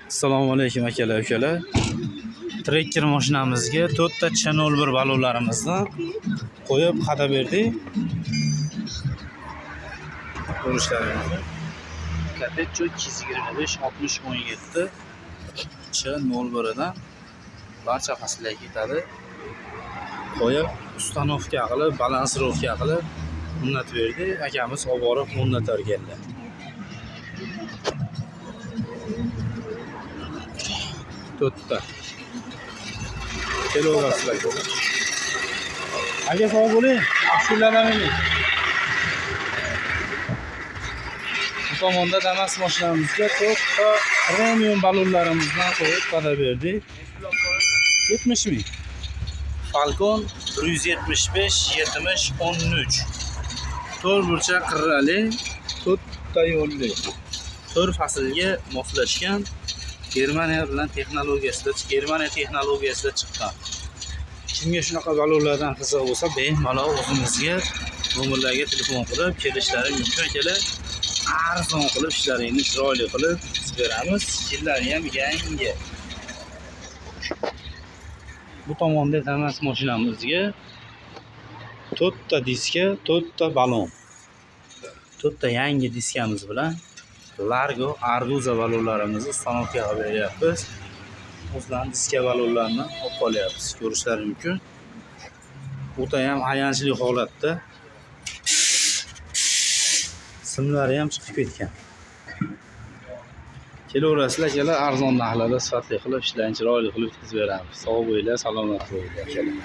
Assalomu alaykum akalar, ukalar. Trekker mashinamizga 4 ta C01 balonlarimizni qo'yib qada berdik. Ko'rishlaringiz. Katecho 225 60 17 C01 dan barcha fasllarga ketadi. Qo'yib ustanovka qilib, balansirovka qilib o'rnatib berdik. Akamiz olib borib o'rnatar ekanlar. To'rtta. Kelaverasizlar. Aka sog' bo'ling. Yaxshilanamaylik. Bu tomonda Damas mashinamizga to'rtta premium balonlarimizdan qo'yib qada berdik. 70 ming. Falcon 175 70 13. 4 burchak qirrali, 4 ta yo'lli. 4 faslga moslashgan Germaniya texnologiyasida chiqqan. Kimga shunaqa balonlardan qiziq bo'lsa, bemalol o'zimizga nomerlarga telefon qilib kelishlari mumkin akalar. Arzon qilib ishlaringizni chiroyli qilib beramiz. Yillari ham yangi. Bu tomonda Damas mashinamizga 4 ta diska, 4 ta balon. 4 ta yangi diskamiz bilan Largo Arduza balonlarimizni stanovka qilib beryapmiz. O'zlarini diska balonlarini olib qolyapmiz. Ko'rishlari mumkin. O'ta ham ayanchli holatda. Simlari ham chiqib ketgan. Kelaverasizlar, akalar, arzon narxlarda sifatli qilib ishlarini chiroyli qilib yetkazib beramiz. Sog' bo'linglar, salomat bo'linglar akalar.